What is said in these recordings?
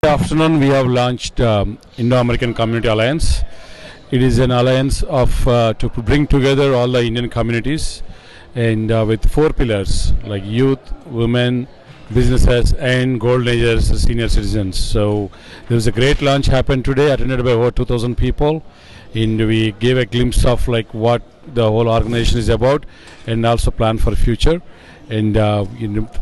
afternoon, we have launched Indo-American Community Alliance. It is an alliance of to bring together all the Indian communities, and with 4 pillars like youth, women, businesses, and golden agers, senior citizens. So there was a great launch happened today, attended by over 2,000 people, and we gave a glimpse of like what the whole organization is about, and also plan for future. And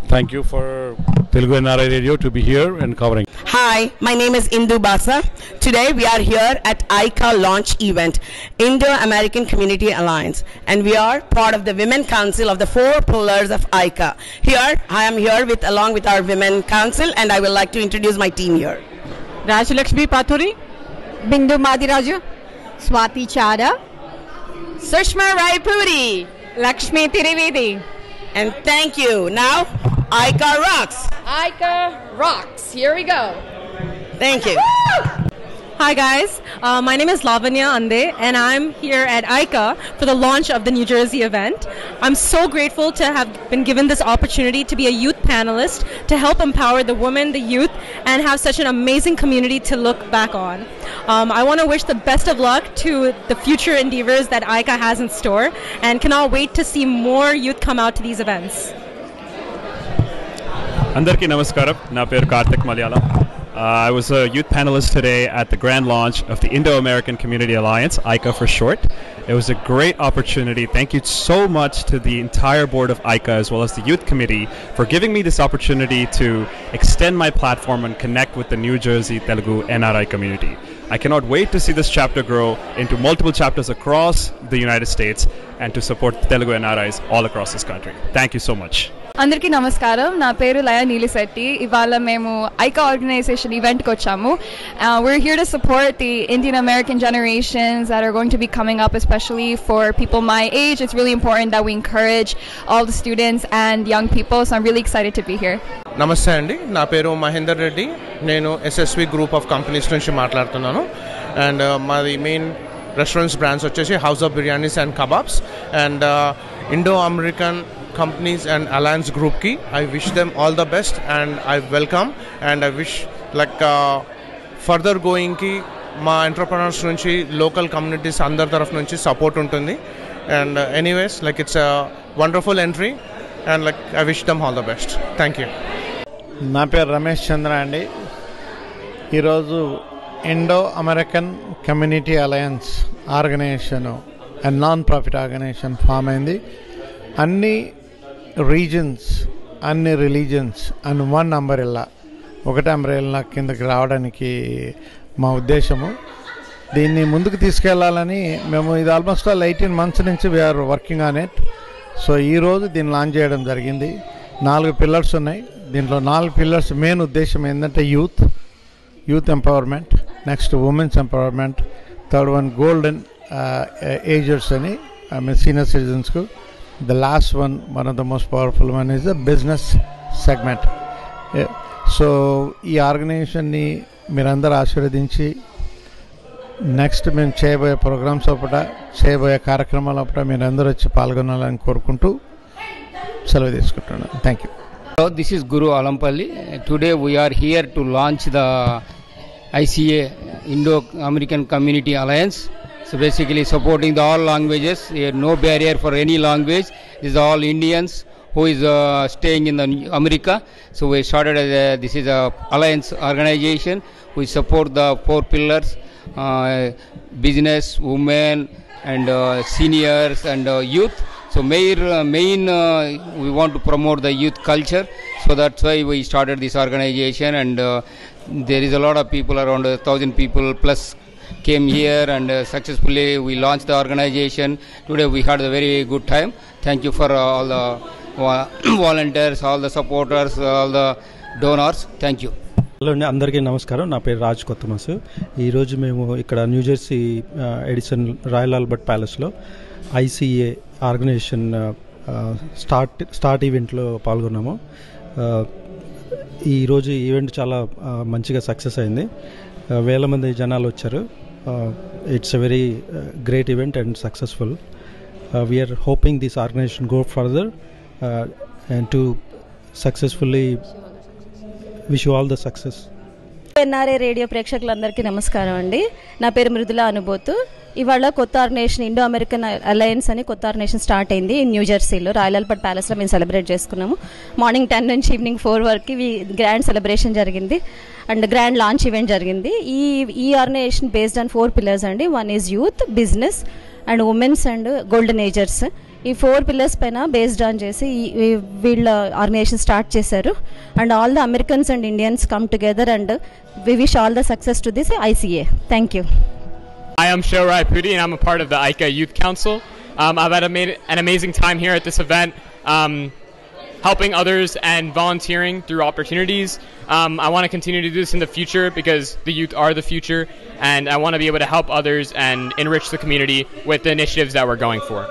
thank you for Telugu NRI Radio to be here and covering. Hi, my name is Indu Basa. Today we are here at ICA launch event, Indo-American Community Alliance, and we are part of the Women Council of the 4 pillars of ICA. Here, I am here along with our Women Council, and I would like to introduce my team here. Rajalakshmi Pathuri, Bindu Madiraju, Swati Chada, Sushma Raipuri, Lakshmi Tirivedi. And thank you. Now, ICA rocks. ICA rocks. Here we go. Thank you. Hi guys, my name is Lavanya Ande and I'm here at ICA for the launch of the New Jersey event. I'm so grateful to have been given this opportunity to be a youth panelist to help empower the women, the youth, and have such an amazing community to look back on. I want to wish the best of luck to the future endeavors that ICA has in store and cannot wait to see more youth come out to these events. Andarki namaskaram, na peru Karthik Malayala. I was a youth panelist today at the grand launch of the Indo-American Community Alliance, ICA for short. It was a great opportunity. Thank you so much to the entire board of ICA as well as the youth committee for giving me this opportunity to extend my platform and connect with the New Jersey Telugu NRI community. I cannot wait to see this chapter grow into multiple chapters across the United States and to support Telugu NRIs all across this country. Thank you so much. అందరికీ నమస్కారం నా పేరు లయ నీలిశెట్టి ఇవాళ మేము ఐకా organisation ఈవెంట్కి వచ్చాము we're here to support the Indian American generations that are going to be coming up, especially for people my age. It's really important that we encourage all the students and young people, so I'm really excited to be here. నమస్తే అండి, నా పేరు మహేందర్ రెడ్డి. నేను SSV group of companies నుంచి మాట్లాడుతున్నాను. And మాది main restaurants brands వచ్చేసి house of biryanis and kebabs. And Indo American companies and alliance group ki I wish them all the best and I welcome and I wish like further going ki ma entrepreneurs nunchi local communities andar taraf nunchi support untundi. And anyways, like it's a wonderful entry and like I wish them all the best. Thank you. నా పేరు రమేష్ చంద్ర అండి. ఈరోజు Indo American community alliance organisation and non profit organisation form అయింది. అన్ని reasons, అన్ని religions and one umbrella, ఒకటే umbrella కిందకి రావడానికి మా ఉద్దేశము. దీన్ని ముందుకు తీసుకెళ్లాలని మేము ఇది ఆల్మోస్ట్ 18 months నుంచి we're working on it. So ఈరోజు దీన్ని లాంచ్ చేయడం జరిగింది. 4 పిల్లర్స్ ఉన్నాయి. దీంట్లో 4 పిల్లర్స్ మెయిన్ ఉద్దేశం ఏంటంటే youth empowerment, next women's empowerment, third one golden agers అని సీనియర్ సిటిజన్స్కు. The last one of the most powerful one is the business segment. So ఈ ఆర్గనైజేషన్ని మీరందరూ ఆశీర్వదించి నెక్స్ట్ మేము చేయబోయే ప్రోగ్రామ్స్ అప్పుడ చేయబోయే కార్యక్రమాల అప్పుడ మీరందరూ వచ్చి పాల్గొనాలని కోరుకుంటూ సెలవు తీసుకుంటున్నాను. Thank you. Hello, this is Guru Alampalli. Today we are here to launch the ICA Indo-American Community Alliance. So basically supporting the all languages, no barrier for any language. This is all Indians who is staying in America. So we started this is a alliance organization. We support the 4 pillars: business, women, and seniors and youth. So main we want to promote the youth culture. So that's why we started this organization, and there is a lot of people, around 1,000 people plus came here, and successfully we launched the organization. Today we had a very good time. Thank you for all the volunteers, all the supporters, all the donors. Thank you. Hello అండి, అందరికీ నమస్కారం. నా పేరు రాజ్ కొత్తమసు. ఈరోజు మేము ఇక్కడ New Jersey Edison royal Albert ప్యాలెస్లో ICA organisation start ఈవెంట్లో పాల్గొన్నాము. ఈరోజు ఈవెంట్ చాలా మంచిగా సక్సెస్ అయింది. వేల మంది జనాలు వచ్చారు. It's a very great event and successful. We're hoping this organisation go further and to successfully wish you all the success. NRI radio ప్రేక్షకులందరికీ నమస్కారం అండి. నా పేరు మృదుల అనుబోతు. ఇవాళ కొత్త ఆర్గనైజేషన్ ఇండో అమెరికన్ అలయన్స్ అని కొత్త ఆర్గనైజేషన్ స్టార్ట్ అయింది న్యూజెర్సీలో రాయల్ ఆల్బర్ట్ ప్యాలెస్లో. మేము సెలబ్రేట్ చేసుకున్నాము. మార్నింగ్ 10 నుంచి ఈవినింగ్ 4 వరకు గ్రాండ్ సెలబ్రేషన్ జరిగింది అండ్ గ్రాండ్ లాంచ్ ఈవెంట్ జరిగింది. ఈ ఆర్గనైజేషన్ బేస్డ్ ఆన్ 4 పిల్లర్స్ అండి. One is youth, business and women's and golden agers. ఈ 4 పిల్లర్స్ పైన బేస్డ్ ఆన్ చేసి వీళ్ళ ఆర్గనైజేషన్ స్టార్ట్ చేశారు. And all the Americans and Indians come together and we wish all the success to this ICA. Thank you. Hi, I'm Shorai Pudi and I'm a part of the ICA Youth Council. I've had an amazing time here at this event, helping others and volunteering through opportunities. I want to continue to do this in the future because the youth are the future, and I want to be able to help others and enrich the community with the initiatives that we're going for.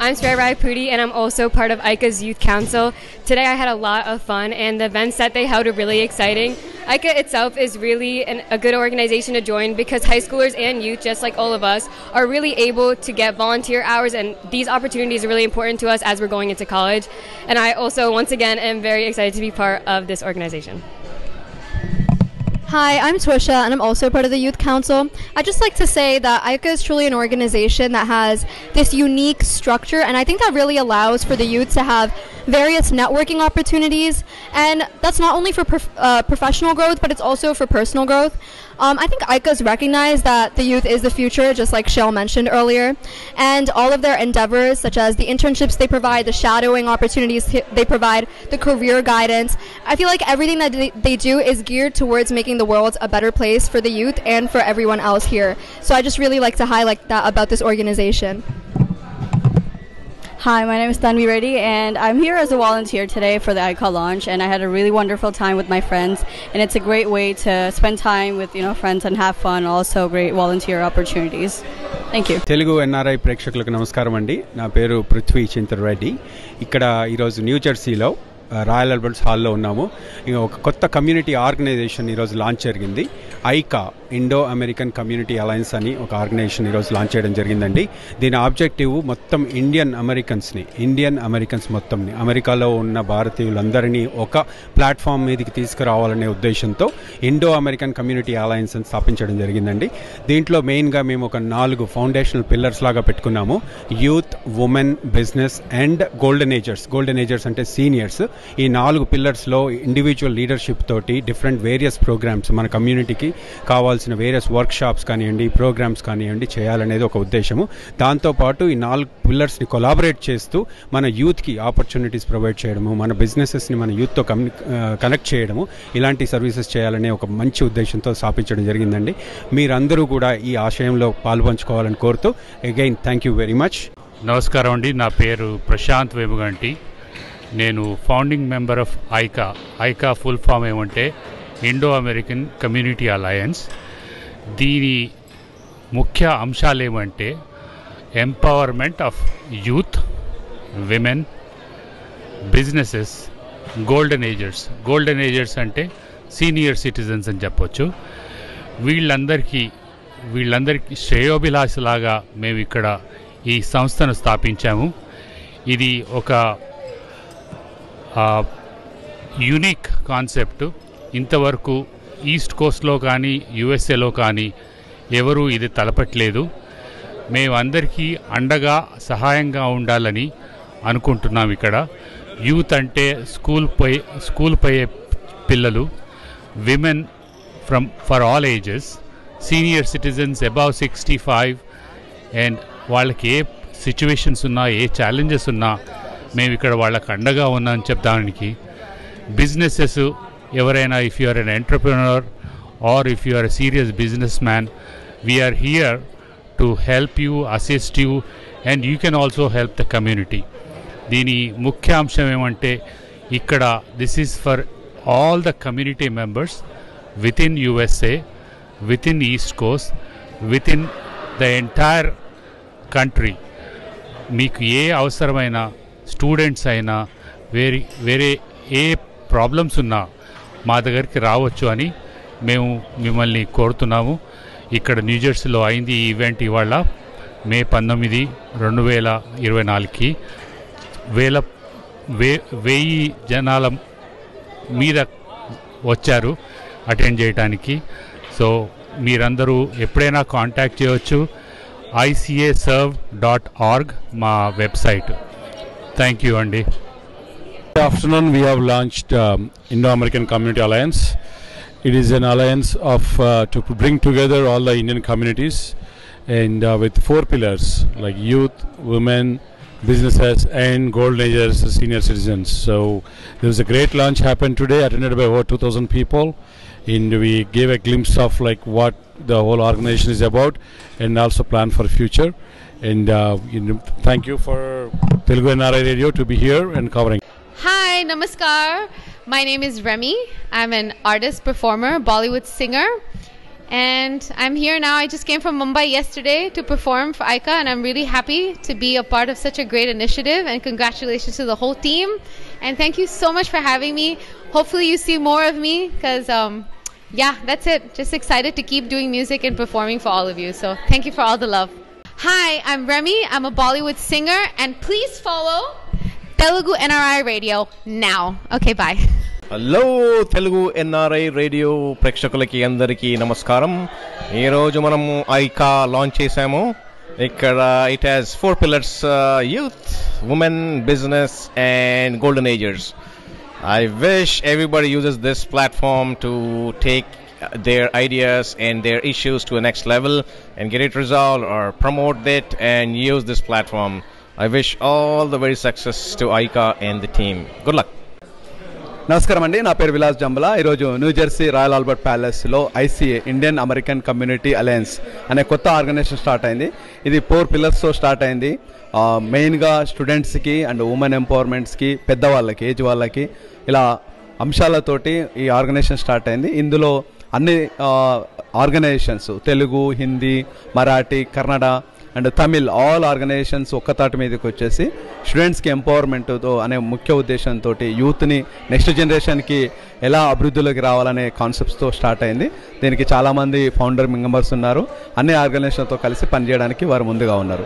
I'm Srirai Pudi and I'm also part of ICA's Youth Council. Today I had a lot of fun and the events that they held are really exciting. ICA itself is really a good organization to join because high schoolers and youth, just like all of us, are really able to get volunteer hours, and these opportunities are really important to us as we're going into college. And I also, once again, am very excited to be part of this organization. Hi, I'm Twisha and I'm also part of the Youth Council. I'd just like to say that ICA is truly an organization that has this unique structure, and I think that really allows for the youth to have various networking opportunities, and that's not only for professional growth, but it's also for personal growth. I think ICA's recognized that the youth is the future, just like Shell mentioned earlier, and all of their endeavors, such as the internships they provide, the shadowing opportunities they provide, the career guidance, I feel like everything that they do is geared towards making the world a better place for the youth and for everyone else here. So I just really like to highlight that about this organization. Hi, my name is Tanvi Reddy and I'm here as a volunteer today for the ICA launch, and I had a really wonderful time with my friends, and it's a great way to spend time with friends and have fun, also great volunteer opportunities. Thank you. Telugu NRI ప్రేక్షకులకు నమస్కారం అండి. నా పేరు పృథ్వీ చింతర్ రెడ్డి. ఇక్కడ ఈరోజు న్యూజెర్సీలో royal Albert's హాల్లో ఉన్నాము. ఇంకా ఒక కొత్త కమ్యూనిటీ ఆర్గనైజేషన్ ఈరోజు లాంచ్ జరిగింది. ఐకా ఇండో అమెరికన్ కమ్యూనిటీ అలయన్స్ అని ఒక ఆర్గనైజేషన్ ఈరోజు లాంచ్ చేయడం జరిగిందండి. దీని ఆబ్జెక్టివ్ మొత్తం ఇండియన్ అమెరికన్స్ మొత్తంని, అమెరికాలో ఉన్న భారతీయులందరినీ ఒక ప్లాట్ఫామ్ మీదకి తీసుకురావాలనే ఉద్దేశంతో ఇండో అమెరికన్ కమ్యూనిటీ అలయన్స్ అని స్థాపించడం జరిగిందండి. దీంట్లో మెయిన్గా మేము ఒక 4 ఫౌండేషనల్ పిల్లర్స్ లాగా పెట్టుకున్నాము. Youth, women, business and golden agers అంటే సీనియర్స్. ఈ 4 పిల్లర్స్లో ఇండివిజువల్ లీడర్షిప్ తోటి డిఫరెంట్ వేరియస్ ప్రోగ్రామ్స్, మన కమ్యూనిటీకి కావాల్సిన వేరియస్ వర్క్ షాప్స్ కానివ్వండి, ప్రోగ్రామ్స్ కానివ్వండి చేయాలనేది ఒక ఉద్దేశము. దాంతోపాటు ఈ 4 పిల్లర్స్ని కొలాబరేట్ చేస్తూ మన యూత్కి ఆపర్చునిటీస్ ప్రొవైడ్ చేయడము, మన బిజినెసెస్ని మన యూత్తో కనెక్ట్ చేయడము, ఇలాంటి సర్వీసెస్ చేయాలనే ఒక మంచి ఉద్దేశంతో స్థాపించడం జరిగిందండి. మీరందరూ కూడా ఈ ఆశయంలో పాల్పంచుకోవాలని కోరుతూ again thank you very much. నమస్కారం అండి. నా పేరు ప్రశాంత్ వేముగంటి. నేను founding member of ICA full form ఏమంటే ఇండో అమెరికన్ కమ్యూనిటీ అలయన్స్. దీని ముఖ్య అంశాలు ఏమంటే empowerment of youth, women, businesses, golden agers అంటే సీనియర్ సిటిజన్స్ అని చెప్పొచ్చు. వీళ్ళందరికీ శ్రేయోభిలాషలాగా మేము ఇక్కడ ఈ సంస్థను స్థాపించాము. ఇది ఒక యూనిక్ కాన్సెప్ట్. ఇంతవరకు ఈస్ట్ కోస్ట్లో కానీ యుఎస్ఏలో కానీ ఎవరూ ఇది తలపట్లేదు. మేమందరికీ అండగా సహాయంగా ఉండాలని అనుకుంటున్నాం. ఇక్కడ యూత్ అంటే స్కూల్ పోయే పిల్లలు, women for all ages, senior citizens above 65, and వాళ్ళకి ఏ సిచ్యువేషన్స్ ఉన్నా, ఏ ఛాలెంజెస్ ఉన్నా మేము ఇక్కడ వాళ్ళకి అండగా ఉన్నామని చెప్పడానికి. బిజినెసెస్ ఎవరైనా, if you are an entrepreneur or if you are a serious business man, we're here to help you, assist you, and you can also help the community. దీని ముఖ్య అంశం ఏమంటే ఇక్కడ this is for all the community members within USA, within East Coast, within the entire country. మీకు ఏ అవసరమైన students అయినా, వేరే ఏ ప్రాబ్లమ్స్ ఉన్నా మా దగ్గరికి రావచ్చు అని మేము మిమ్మల్ని కోరుతున్నాము. ఇక్కడ న్యూజెర్సీలో అయింది ఈ ఈవెంట్ ఇవాళ మే 19, 2024కి 1000 జనాల మీద వచ్చారు అటెండ్ చేయడానికి. సో మీరందరూ ఎప్పుడైనా కాంటాక్ట్ చేయవచ్చు. icaserve.org మా వెబ్సైట్. థ్యాంక్ యూ అండి. Good afternoon. We have launched Indo-American Community Alliance. It is an alliance of to bring together all the Indian communities, and with 4 pillars like youth, women, businesses, and golden agers, senior citizens. So there was a great launch happened today, attended by over 2,000 people, and we gave a glimpse of like what the whole organization is about, and also plan for future. And thank you for Telugu NRI Radio to be here and covering. Hi, namaskar. My name is Remy. I'm an artist, performer, Bollywood singer. And I'm here now. I just came from Mumbai yesterday to perform for ICA, and I'm really happy to be a part of such a great initiative. And congratulations to the whole team. And thank you so much for having me. Hopefully you see more of me because, yeah, that's it. Just excited to keep doing music and performing for all of you. So thank you for all the love. Hi, I'm Remy. I'm a Bollywood singer. And please follow Telugu NRI Radio now. Okay, bye. Hello Telugu NRI radio ప్రేక్షకులకి అందరికీ నమస్కారం. ఈరోజు మనము ఐకా launch చేసాము. ఇక్కడ it has 4 pillars: youth, women, business and golden agers. I wish everybody uses this platform to take their ideas and their issues to a next level and get it resolved or promote it and use this platform. I wish all the very success to ICA and the team. Good luck. నమస్కారం అండి, నా పేరు విలాస్ జంబలా. ఈరోజు New Jersey royal Albert ప్యాలెస్లో ICA Indian American community alliance అనే కొత్త organisation start అయింది. ఇది 4 pillars స్టార్ట్ అయింది. మెయిన్గా స్టూడెంట్స్కి అండ్ ఉమెన్ ఎంపవర్మెంట్స్కి, పెద్దవాళ్ళకి, ఏజ్ వాళ్ళకి, ఇలా అంశాలతోటి ఈ ఆర్గనైజేషన్ స్టార్ట్ అయింది. ఇందులో అన్ని organizations Telugu, Hindi, Marathi, Kannada and Tamil all organizations ఒక్కతాటి మీదకి వచ్చేసి స్టూడెంట్స్కి ఎంపవర్మెంట్తో అనే ముఖ్య ఉద్దేశంతో యూత్ని నెక్స్ట్ జనరేషన్కి ఎలా అభివృద్ధిలోకి రావాలనే కాన్సెప్ట్స్తో స్టార్ట్ అయింది. దీనికి చాలామంది ఫౌండర్ మెంబర్స్ ఉన్నారు. అన్ని ఆర్గనైజేషన్తో కలిసి పనిచేయడానికి వారు ముందుగా ఉన్నారు.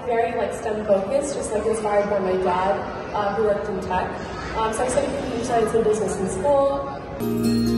Very STEM focused, just inspired by my dad, who worked in tech. So I studied computer science and business in school.